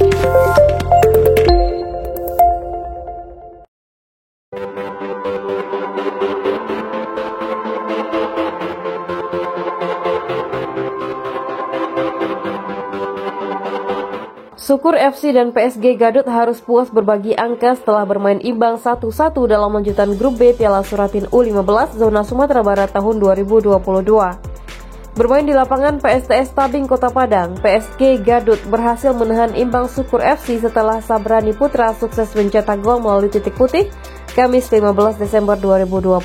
Sukur FC dan PSG Gadut harus puas berbagi angka setelah bermain imbang 1-1 dalam lanjutan grup B Piala Suratin U15 zona Sumatera Barat tahun 2022. Bermain di lapangan PSTS Tabing Kota Padang, PSG Gadut berhasil menahan imbang Sukur FC setelah Sabrani Putra sukses mencetak gol melalui titik putih Kamis 15 Desember 2022.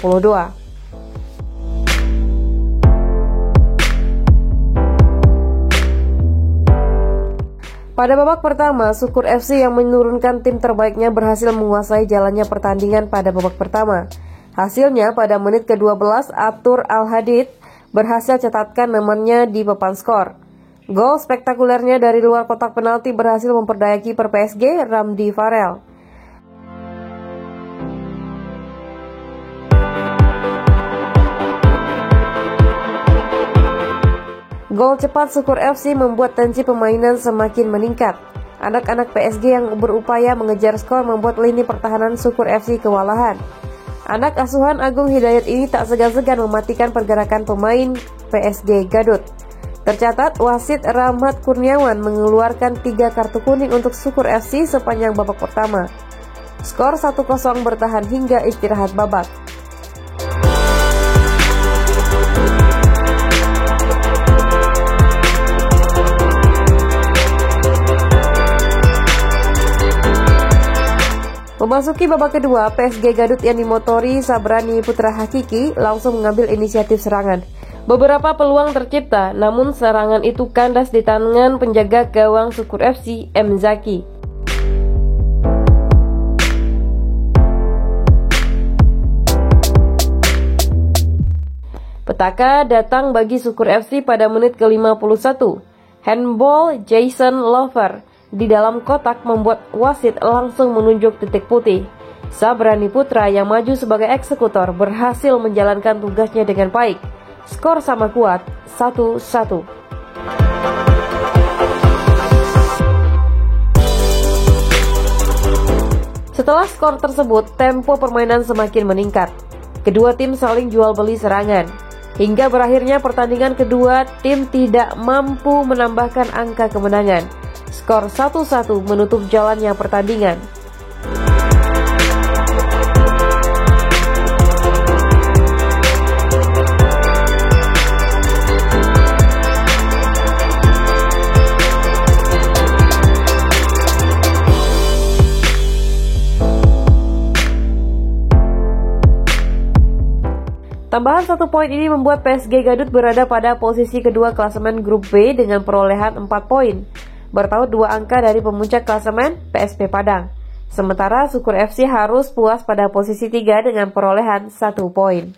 Pada babak pertama, Sukur FC yang menurunkan tim terbaiknya berhasil menguasai jalannya pertandingan pada babak pertama. Hasilnya, pada menit ke-12, Atur Al-Hadid berhasil catatkan namanya di papan skor. Gol spektakulernya dari luar kotak penalti berhasil memperdaya kiper PSG, Ramdi Farel. Gol cepat Sukur FC membuat tensi permainan semakin meningkat. Anak-anak PSG yang berupaya mengejar skor membuat lini pertahanan Sukur FC kewalahan. Anak asuhan Agung Hidayat ini tak segan-segan mematikan pergerakan pemain PSG Gadut. Tercatat wasit Rahmat Kurniawan mengeluarkan 3 kartu kuning untuk Sukur FC sepanjang babak pertama. Skor 1-0 bertahan hingga istirahat babak. Memasuki babak kedua, PSG Gadut yang dimotori Sabrani Putra Hakiki langsung mengambil inisiatif serangan. Beberapa peluang tercipta, namun serangan itu kandas di tangan penjaga gawang Sukur FC, M. Zaki. Petaka datang bagi Sukur FC pada menit ke-51. Handball Jason Lover di dalam kotak membuat wasit langsung menunjuk titik putih. Sabrani Putra yang maju sebagai eksekutor berhasil menjalankan tugasnya dengan baik. Skor sama kuat, 1-1. Setelah skor tersebut, tempo permainan semakin meningkat. Kedua tim saling jual beli serangan. Hingga berakhirnya pertandingan kedua, tim tidak mampu menambahkan angka kemenangan. Skor 1-1 menutup jalannya pertandingan. Tambahan 1 poin ini membuat PSG Gadut berada pada posisi kedua klasemen grup B dengan perolehan 4 poin. Bertaut 2 angka dari pemuncak klasemen PSP Padang. Sementara Sukur FC harus puas pada posisi 3 dengan perolehan 1 poin.